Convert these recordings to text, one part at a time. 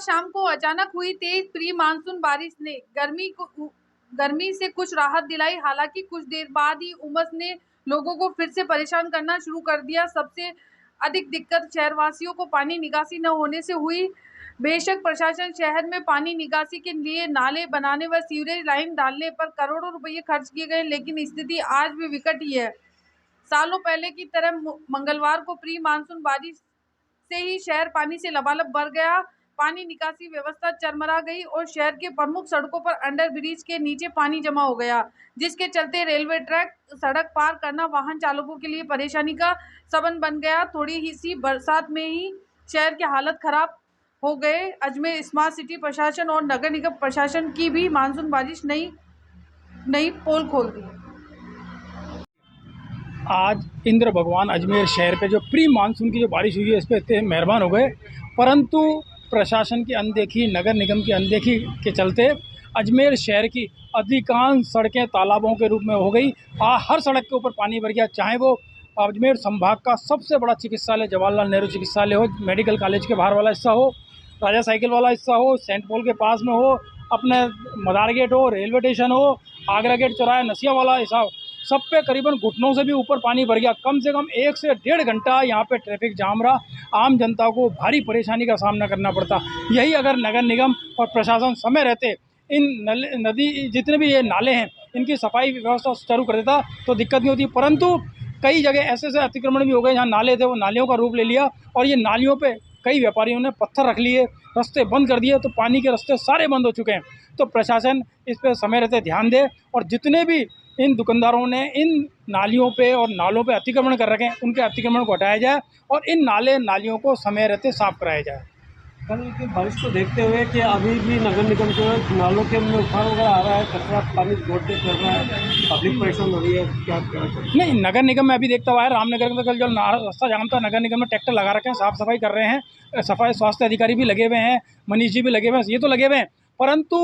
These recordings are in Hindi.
शाम को अचानक हुई तेज प्री मानसून बारिश ने गर्मी से कुछ राहत दिलाई। हालांकि कुछ देर बाद ही उमस ने लोगों को फिर से परेशान करना शुरू कर दिया। सबसे अधिक दिक्कत शहरवासियों को पानी निकासी न होने से हुई। बेशक प्रशासन शहर में पानी निकासी के लिए नाले बनाने व सीवरेज लाइन डालने पर करोड़ों रुपये खर्च किए गए, लेकिन स्थिति आज भी विकट ही है। सालों पहले की तरह मंगलवार को प्री मानसून बारिश से ही शहर पानी से लबालब भर गया। पानी निकासी व्यवस्था चरमरा गई और शहर के प्रमुख सड़कों पर अंडर ब्रिज के नीचे पानी जमा हो गया, जिसके चलते रेलवे ट्रैक सड़क पार करना वाहन चालकों के लिए परेशानी का सबब बन गया। थोड़ी ही सी बरसात में ही शहर की हालत खराब हो गए। अजमेर स्मार्ट सिटी प्रशासन और नगर निगम प्रशासन की भी मानसून बारिश नई पोल खोल दी। आज इंद्र भगवान अजमेर शहर पे जो प्री मानसून की जो बारिश हुई है इस पर इतने मेहरबान हो गए, परंतु प्रशासन की अनदेखी, नगर निगम की अनदेखी के चलते अजमेर शहर की अधिकांश सड़कें तालाबों के रूप में हो गई। हर सड़क के ऊपर पानी भर गया, चाहे वो अजमेर संभाग का सबसे बड़ा चिकित्सालय जवाहरलाल नेहरू चिकित्सालय हो, मेडिकल कॉलेज के बाहर वाला हिस्सा हो, राजा साइकिल वाला हिस्सा हो, सेंट पॉल के पास में हो, अपने मदार गेट हो, रेलवे स्टेशन हो, आगरा गेट चौराहा, नसिया वाला हिस्सा हो, सब पे करीबन घुटनों से भी ऊपर पानी भर गया। कम से कम 1 से 1.5 घंटा यहाँ पे ट्रैफिक जाम रहा। आम जनता को भारी परेशानी का सामना करना पड़ता। यही अगर नगर निगम और प्रशासन समय रहते इन नदी जितने भी ये नाले हैं इनकी सफाई व्यवस्था सुचारू कर देता तो दिक्कत नहीं होती, परंतु कई जगह ऐसे अतिक्रमण भी हो गए जहाँ नाले थे वो नालियों का रूप ले लिया और ये नालियों पे कई व्यापारियों ने पत्थर रख लिए, रास्ते बंद कर दिए, तो पानी के रास्ते सारे बंद हो चुके हैं। तो प्रशासन इस पर समय रहते ध्यान दे और जितने भी इन दुकानदारों ने इन नालियों पे और नालों पे अतिक्रमण कर रखे हैं उनके अतिक्रमण को हटाया जाए और इन नालियों को समय रहते साफ कराया जाए। कल की बारिश को देखते हुए कि अभी भी नगर निगम जो है नालों के में उफान वगैरह आ रहा है, कचरा पानी छोड़ते चल रहा है, पब्लिक परेशान हो रही है, क्या कहना चाहिए? नहीं, नगर निगम में अभी देखता हुआ है रामनगर में कल जो रास्ता जाम था, नगर निगम में ट्रैक्टर लगा रखे हैं, साफ सफाई कर रहे हैं, सफाई स्वास्थ्य अधिकारी भी लगे हुए हैं, मनीष जी भी लगे हुए हैं, ये तो लगे हुए हैं, परंतु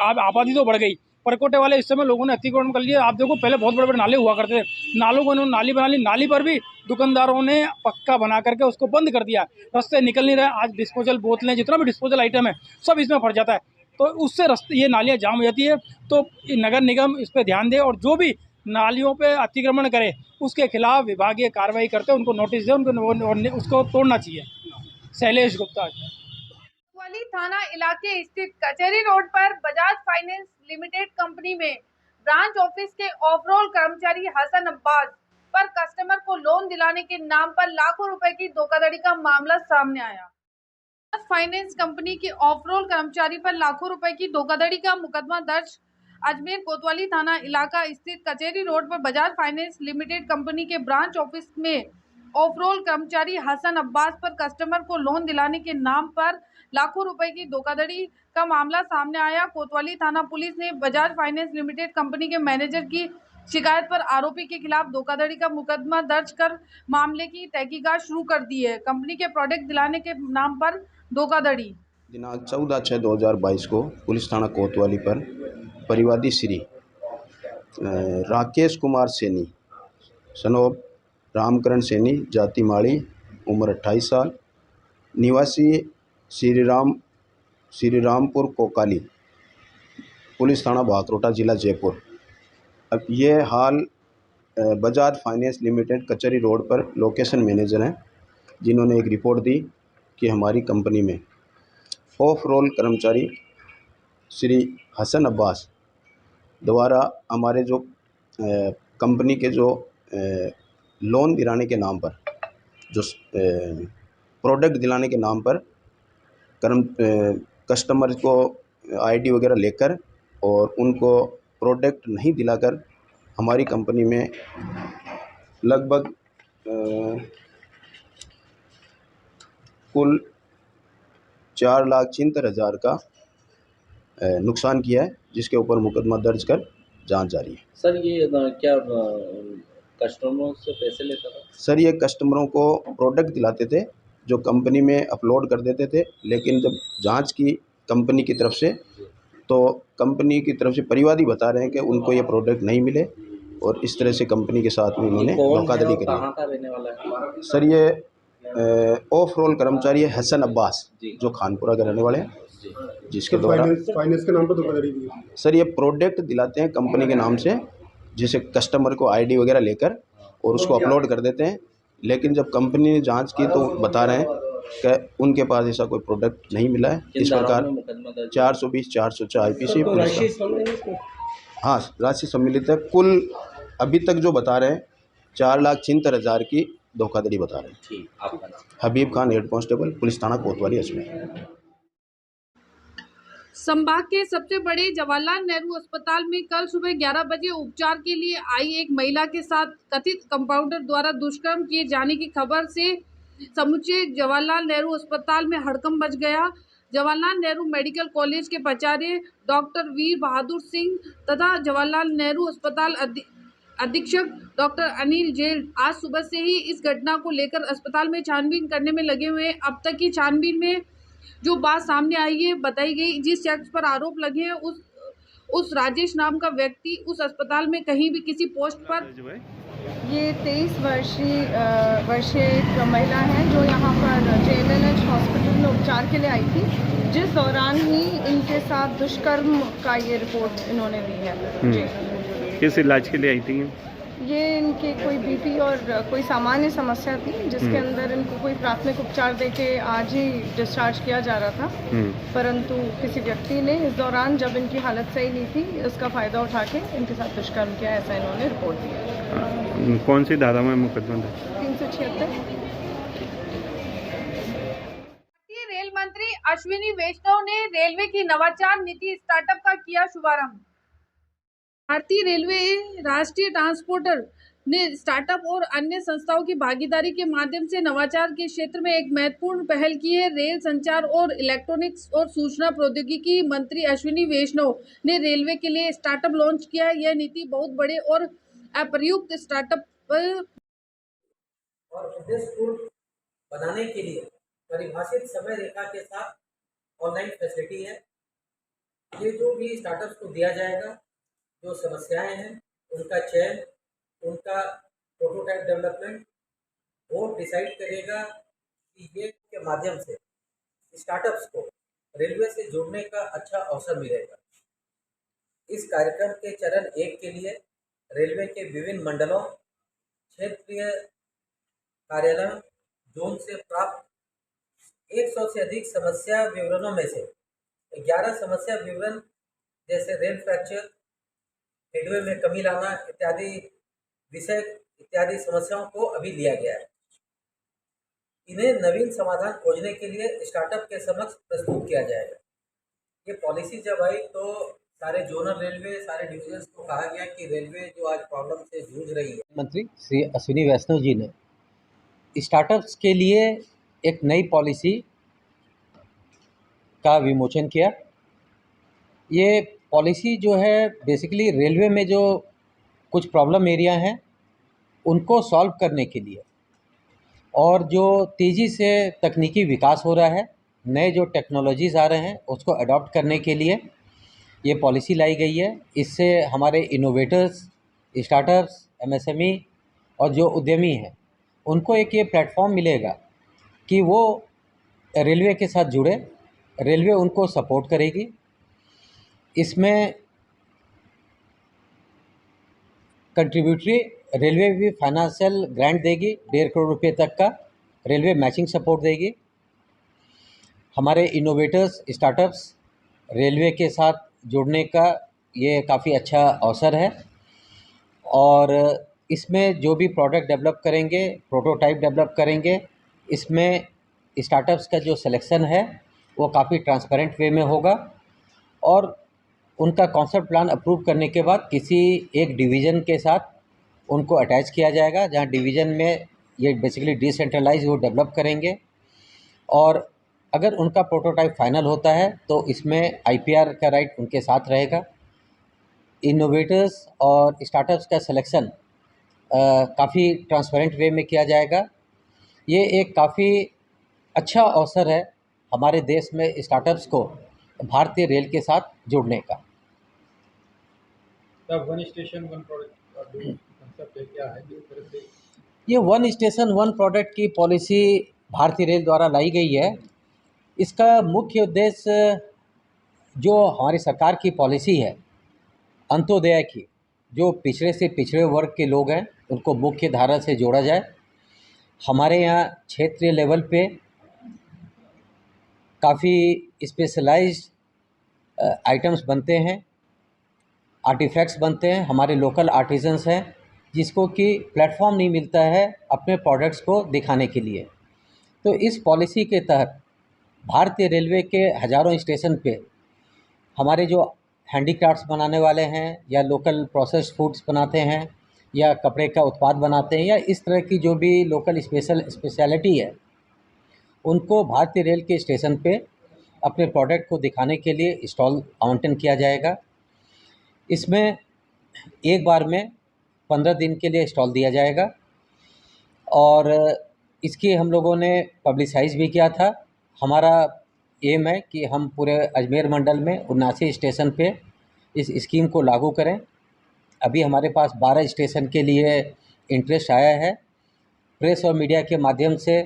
आबादी तो बढ़ गई। परकोटे वाले इस समय लोगों ने अतिक्रमण कर लिया। आप देखो पहले बहुत बड़े बड़े नाले हुआ करते थे, नालों को उन्होंने नाली बना ली, नाली पर भी दुकानदारों ने पक्का बना करके उसको बंद कर दिया, रास्ते निकल नहीं रहे। आज डिस्पोजल बोतलें, जितना भी डिस्पोजल आइटम है सब इसमें फट जाता है, तो उससे रास्ते ये नालियाँ जाम हो जाती है। तो नगर निगम इस पर ध्यान दे और जो भी नालियों पे अतिक्रमण करे उसके खिलाफ विभागीय कार्रवाई करते उनको नोटिस दे, उनको उसको तोड़ना चाहिए। शैलेश गुप्ता। कोतवाली थाना इलाके स्थित कचहरी रोड पर बजाज फाइनेंस लिमिटेड कंपनी में ब्रांच ऑफिस के ओवरऑल कर्मचारी हसन अब्बास पर कस्टमर को लोन दिलाने के नाम पर लाखों रुपए की धोखाधड़ी का मामला सामने आया। बजाज फाइनेंस कंपनी के ओवरऑल कर्मचारी पर लाखों रुपए की धोखाधड़ी का मुकदमा दर्ज अजमेर कोतवाली थाना इलाका स्थित कचहरी रोड पर बजाज फाइनेंस लिमिटेड कंपनी के ब्रांच ऑफिस में ओवरऑल कर्मचारी हसन अब्बास पर कस्टमर को लोन दिलाने के नाम पर लाखों रुपए की धोखाधड़ी का मामला सामने आया। कोतवाली थाना पुलिस ने बजाज फाइनेंस लिमिटेड कंपनी के मैनेजर की शिकायत पर आरोपी के खिलाफ धोखाधड़ी का मुकदमा दर्ज कर मामले की तहकीकात शुरू कर दी है। कंपनी के प्रोडक्ट दिलाने के नाम पर धोखाधड़ी। दिनांक 14/6/2022 को पुलिस थाना कोतवाली पर परिवादी श्री राकेश कुमार सैनी सनोब रामकरण सैनी, जाति माड़ी, उम्र 28 साल, निवासी श्रीरामपुर कोकाली, पुलिस थाना भाकरोटा, जिला जयपुर। अब ये हाल बजाज फाइनेंस लिमिटेड कचहरी रोड पर लोकेशन मैनेजर हैं, जिन्होंने एक रिपोर्ट दी कि हमारी कंपनी में ऑफ रोल कर्मचारी श्री हसन अब्बास द्वारा हमारे जो कंपनी के जो लोन दिलाने के नाम पर, जो प्रोडक्ट दिलाने के नाम पर कस्टमर को आईडी वगैरह लेकर और उनको प्रोडक्ट नहीं दिलाकर हमारी कंपनी में लगभग कुल 4,76,000 का नुकसान किया है, जिसके ऊपर मुकदमा दर्ज कर जांच जारी है। सर ये क्या कस्टमरों से पैसे लेता था? सर ये कस्टमरों को प्रोडक्ट दिलाते थे जो कंपनी में अपलोड कर देते थे, लेकिन जब जांच की कंपनी की तरफ से तो कंपनी की तरफ से परिवादी बता रहे हैं कि उनको ये प्रोडक्ट नहीं मिले और इस तरह से कंपनी के साथ में उन्होंने धोखाधड़ी करी। कहाँ का रहने वाला है? सर ये ऑफ रोल कर्मचारी है हसन अब्बास, जी। जो खानपुरा के रहने वाले हैं, जी। जिसके द्वारा फाइनेंस के नाम पर धोखाधड़ी की है। सर ये प्रोडक्ट दिलाते हैं कंपनी के नाम से, जिसे कस्टमर को आईडी वगैरह लेकर और उसको अपलोड कर देते हैं। लेकिन जब कंपनी ने जांच की तो बता रहे हैं कि उनके पास ऐसा कोई प्रोडक्ट नहीं मिला है। इस किन धाराओं प्रकार में मुकदमा दर्ज है? 420 404 IPC तो पुलिस राशि का। सम्मिलित है? हाँ, राशि सम्मिलित है। कुल अभी तक जो बता रहे हैं 4,76,000 की धोखाधड़ी बता रहे हैं। ठीक, आपका नाम? हबीब खान, हेड कांस्टेबल, पुलिस थाना कोतवाली, अजमेर। संभाग के सबसे बड़े जवाहरलाल नेहरू अस्पताल में कल सुबह 11 बजे उपचार के लिए आई एक महिला के साथ कथित कंपाउंडर द्वारा दुष्कर्म किए जाने की खबर से समूचे जवाहरलाल नेहरू अस्पताल में हड़कंप मच गया। जवाहरलाल नेहरू मेडिकल कॉलेज के प्राचार्य डॉक्टर वीर बहादुर सिंह तथा जवाहरलाल नेहरू अस्पताल अधीक्षक डॉक्टर अनिल जैन आज सुबह से ही इस घटना को लेकर अस्पताल में छानबीन करने में लगे हुए हैं। अब तक की छानबीन में जो बात सामने आई है, बताई गई, जिस शख्स पर आरोप लगे हैं उस राजेश नाम का व्यक्ति उस अस्पताल में कहीं भी किसी पोस्ट पर। ये 23 वर्षीय एक महिला है जो यहाँ पर JNNH हॉस्पिटल में उपचार के लिए आई थी, जिस दौरान ही इनके साथ दुष्कर्म का ये रिपोर्ट इन्होंने दी है। जी, किस इलाज के लिए आई थी? ये इनके कोई BP और कोई सामान्य समस्या थी, जिसके अंदर इनको कोई प्राथमिक उपचार देके आज ही डिस्चार्ज किया जा रहा था, परंतु किसी व्यक्ति ने इस दौरान जब इनकी हालत सही नहीं थी उसका फ़ायदा उठा के इनके साथ दुष्कर्म किया, ऐसा इन्होंने रिपोर्ट दिया। कौन सी धारा में मुकदमा दर्ज? 376। भारतीय रेल मंत्री अश्विनी वैष्णव ने रेलवे की नवाचार नीति स्टार्टअप का किया शुभारंभ। भारतीय रेलवे राष्ट्रीय ट्रांसपोर्टर ने स्टार्टअप और अन्य संस्थाओं की भागीदारी के माध्यम से नवाचार के क्षेत्र में एक महत्वपूर्ण पहल की है। रेल संचार और इलेक्ट्रॉनिक्स और सूचना प्रौद्योगिकी मंत्री अश्विनी वैष्णव ने रेलवे के लिए स्टार्टअप लॉन्च किया। यह नीति बहुत बड़े और अप्रयुक्त स्टार्टअप और उद्देश्यपूर्ण बनाने के लिए परिभाषित समय रेखा के साथ ऑनलाइन फैसिलिटी है। ये जो भी स्टार्टअप्स को दिया जाएगा, जो समस्याएं हैं उनका चयन, उनका प्रोटोटाइप डेवलपमेंट, बोर्ड डिसाइड करेगा कि ये के माध्यम से स्टार्टअप्स को रेलवे से जोड़ने का अच्छा अवसर मिलेगा। इस कार्यक्रम के चरण 1 के लिए रेलवे के विभिन्न मंडलों, क्षेत्रीय कार्यालयों, जोन से प्राप्त 100 से अधिक समस्या विवरणों में से 11 समस्या विवरण जैसे रेल फ्रैक्चर, हेडवे में कमी लाना इत्यादि विषय इत्यादि समस्याओं को अभी लिया गया है। इन्हें नवीन समाधान खोजने के लिए स्टार्टअप के समक्ष प्रस्तुत किया जाएगा। ये पॉलिसी जब आई तो सारे जोनल रेलवे, सारे डिविजन्स को कहा गया कि रेलवे जो आज प्रॉब्लम से जूझ रही है, मंत्री श्री अश्विनी वैष्णव जी ने स्टार्टअप्स के लिए एक नई पॉलिसी का विमोचन किया। ये पॉलिसी जो है बेसिकली रेलवे में जो कुछ प्रॉब्लम एरिया हैं उनको सॉल्व करने के लिए और जो तेज़ी से तकनीकी विकास हो रहा है, नए जो टेक्नोलॉजीज़ आ रहे हैं उसको अडॉप्ट करने के लिए ये पॉलिसी लाई गई है। इससे हमारे इनोवेटर्स, स्टार्टअप्स, MSME और जो उद्यमी हैं उनको एक ये प्लेटफॉर्म मिलेगा कि वो रेलवे के साथ जुड़े, रेलवे उनको सपोर्ट करेगी। इसमें कंट्रीब्यूटरी रेलवे भी फाइनेंशियल ग्रांट देगी, 1.5 करोड़ रुपये तक का रेलवे मैचिंग सपोर्ट देगी। हमारे इनोवेटर्स, स्टार्टअप्स रेलवे के साथ जुड़ने का ये काफ़ी अच्छा अवसर है और इसमें जो भी प्रोडक्ट डेवलप करेंगे, प्रोटोटाइप डेवलप करेंगे, इसमें स्टार्टअप्स का जो सिलेक्शन है वो काफ़ी ट्रांसपेरेंट वे में होगा और उनका कॉन्सेप्ट प्लान अप्रूव करने के बाद किसी एक डिवीज़न के साथ उनको अटैच किया जाएगा, जहां डिवीज़न में ये बेसिकली डिसेंट्रलाइज वो डेवलप करेंगे और अगर उनका प्रोटोटाइप फाइनल होता है तो इसमें IPR का राइट उनके साथ रहेगा। इनोवेटर्स और स्टार्टअप्स का सिलेक्शन काफ़ी ट्रांसपेरेंट वे में किया जाएगा। ये एक काफ़ी अच्छा अवसर है हमारे देश में स्टार्टअप्स को भारतीय रेल के साथ जोड़ने का। One station one product concept क्या है? ये 1 स्टेशन 1 प्रोडक्ट की पॉलिसी भारतीय रेल द्वारा लाई गई है, इसका मुख्य उद्देश्य जो हमारी सरकार की पॉलिसी है अंत्योदय की, जो पिछड़े से पिछड़े वर्ग के लोग हैं उनको मुख्य धारा से जोड़ा जाए। हमारे यहाँ क्षेत्रीय लेवल पे काफ़ी स्पेशलाइज्ड आइटम्स बनते हैं, आर्टिफैक्ट्स बनते हैं, हमारे लोकल आर्टिजन्स हैं जिसको कि प्लेटफॉर्म नहीं मिलता है अपने प्रोडक्ट्स को दिखाने के लिए। तो इस पॉलिसी के तहत भारतीय रेलवे के हज़ारों स्टेशन पे हमारे जो हैंडीक्राफ्ट्स बनाने वाले हैं या लोकल प्रोसेस्ड फूड्स बनाते हैं या कपड़े का उत्पाद बनाते हैं या इस तरह की जो भी लोकल स्पेशलिटी है, उनको भारतीय रेल के स्टेशन पे अपने प्रोडक्ट को दिखाने के लिए स्टॉल आवंटन किया जाएगा। इसमें एक बार में 15 दिन के लिए स्टॉल दिया जाएगा और इसकी हम लोगों ने पब्लिसाइज़ भी किया था। हमारा एम है कि हम पूरे अजमेर मंडल में 79 स्टेशन पे इस स्कीम को लागू करें। अभी हमारे पास 12 स्टेशन के लिए इंटरेस्ट आया है। प्रेस और मीडिया के माध्यम से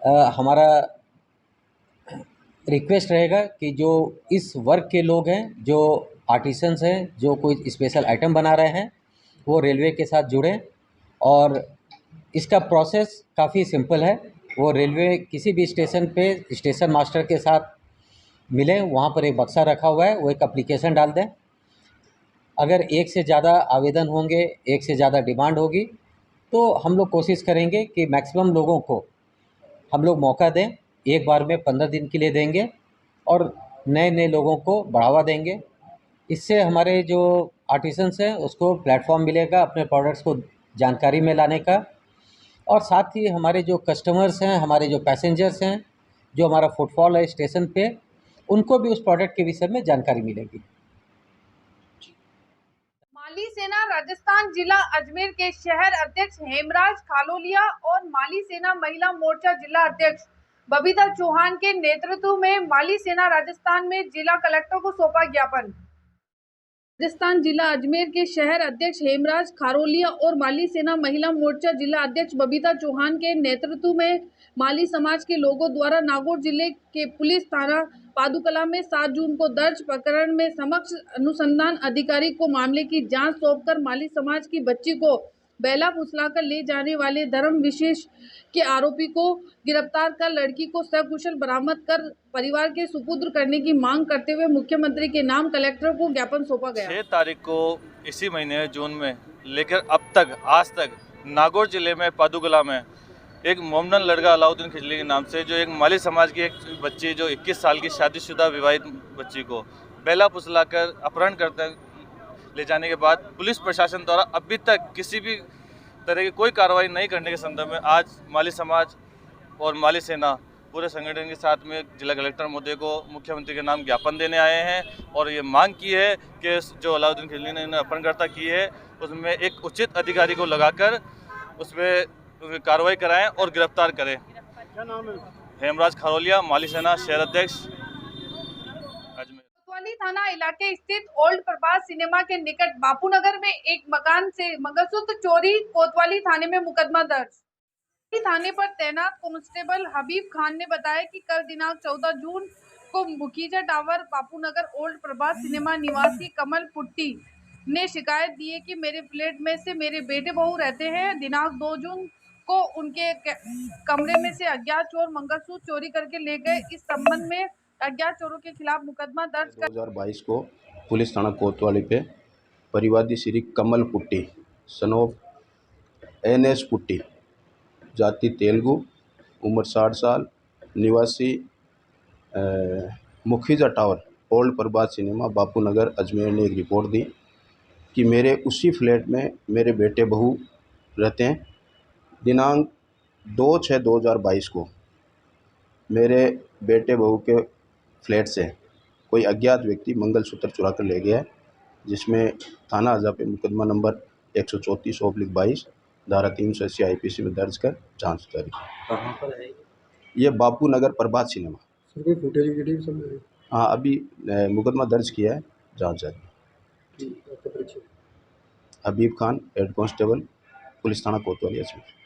हमारा रिक्वेस्ट रहेगा कि जो इस वर्ग के लोग हैं, जो आर्टिसंस हैं, जो कोई स्पेशल आइटम बना रहे हैं, वो रेलवे के साथ जुड़ें। और इसका प्रोसेस काफ़ी सिंपल है। वो रेलवे किसी भी स्टेशन पे स्टेशन मास्टर के साथ मिलें, वहाँ पर एक बक्सा रखा हुआ है, वो एक एप्लीकेशन डाल दें। अगर एक से ज़्यादा आवेदन होंगे, एक से ज़्यादा डिमांड होगी, तो हम लोग कोशिश करेंगे कि मैक्सिमम लोगों को हम लोग मौका दें। एक बार में 15 दिन के लिए देंगे और नए लोगों को बढ़ावा देंगे। इससे हमारे जो आर्टिसंस हैं उसको प्लेटफॉर्म मिलेगा अपने प्रोडक्ट्स को जानकारी में लाने का, और साथ ही हमारे जो कस्टमर्स हैं, हमारे जो पैसेंजर्स हैं, जो हमारा फुटफॉल है स्टेशन पे, उनको भी उस प्रोडक्ट के विषय में जानकारी मिलेगी। माली सेना राजस्थान जिला अजमेर के शहर अध्यक्ष हेमराज खालोलिया और माली सेना महिला मोर्चा जिला अध्यक्ष बबीता चौहान के नेतृत्व में माली सेना राजस्थान में जिला कलेक्टर को सौंपा ज्ञापन। राजस्थान जिला अजमेर के शहर अध्यक्ष हेमराज खारोलिया और माली सेना महिला मोर्चा जिला अध्यक्ष बबीता चौहान के नेतृत्व में माली समाज के लोगों द्वारा नागौर जिले के पुलिस थाना पादुकला में 7 जून को दर्ज प्रकरण में समक्ष अनुसंधान अधिकारी को मामले की जांच सौंपकर माली समाज की बच्ची को बेला फुसलाकर ले जाने वाले धर्म विशेष के आरोपी को गिरफ्तार कर लड़की को सकुशल बरामद कर परिवार के सुपुत्र करने की मांग करते हुए मुख्यमंत्री के नाम कलेक्टर को ज्ञापन सौंपा गया। 6 तारीख को इसी महीने जून में लेकर अब तक आज तक नागौर जिले में पादुकला में एक मोमडन लड़का अलाउद्दीन खिजली के नाम से जो एक माली समाज की एक बच्ची जो 21 साल की शादीशुदा विवाहित बच्ची को बेला फुसलाकर अपहरण करते ले जाने के बाद पुलिस प्रशासन द्वारा अभी तक किसी भी तरह की कोई कार्रवाई नहीं करने के संदर्भ में आज माली समाज और माली सेना पूरे संगठन के साथ में जिला कलेक्टर महोदय को मुख्यमंत्री के नाम ज्ञापन देने आए हैं और ये मांग की है कि जो अलाउद्दीन खिजली ने अपहरणकर्ता की है उसमें एक उचित अधिकारी को लगाकर उस पर कार्रवाई कराएं और गिरफ्तार करें। क्या नाम है? हेमराज खारोलिया, माली सेना शहर अध्यक्ष अजमेर। कोतवाली थाना इलाके स्थित ओल्ड प्रभात सिनेमा के निकट बापूनगर में एक मकान से मंगलसूत्र चोरी, कोतवाली थाने में मुकदमा दर्ज। थाने पर तैनात कांस्टेबल हबीब खान ने बताया कि कल दिनांक 14 जून को Mukhija tower Bapunagar old Prabhat cinema निवासी कमल पुट्टी ने शिकायत दी है कि मेरे फ्लैट में से मेरे बेटे बहू रहते हैं। दिनांक 2 जून को उनके कमरे में से अज्ञात चोर मंगलसूत्र चोरी करके ले गए। इस संबंध में अज्ञात चोरों के खिलाफ मुकदमा दर्ज कर 2022 को पुलिस थाना कोतवाली पे परिवादी Shri Kamal Putti son of NS Putti, जाति तेलुगु, उम्र 60 साल, निवासी Mukhija tower old Prabhat cinema Bapunagar Ajmer ने एक रिपोर्ट दी कि मेरे उसी फ्लैट में मेरे बेटे बहू रहते हैं। दिनांक 2/6/2022 को मेरे बेटे बहू के फ्लैट से कोई अज्ञात व्यक्ति मंगलसूत्र चुरा कर ले गया है, जिसमें थाना हज़ा पे मुकदमा नंबर 134/22 धारा 380 IPC में दर्ज कर जांच जारी। कहाँ पर है ये बापूनगर प्रभात सिनेमा। सर कोई फुटेज वीडियो सब मिले? हाँ, अभी मुकदमा दर्ज किया है, जांच जारी। हबीब खान, हेड कांस्टेबल, पुलिस थाना कोतवाली अजमेर।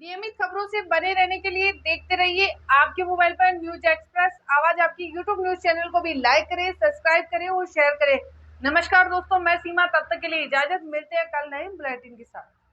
नियमित खबरों से बने रहने के लिए देखते रहिए आपके मोबाइल पर न्यूज एक्सप्रेस आवाज आपकी यूट्यूब न्यूज चैनल को भी लाइक करें, सब्सक्राइब करें और शेयर करें। नमस्कार दोस्तों, मैं सीमा, तब तक के लिए इजाजत, मिलते हैं कल नए बुलेटिन के साथ।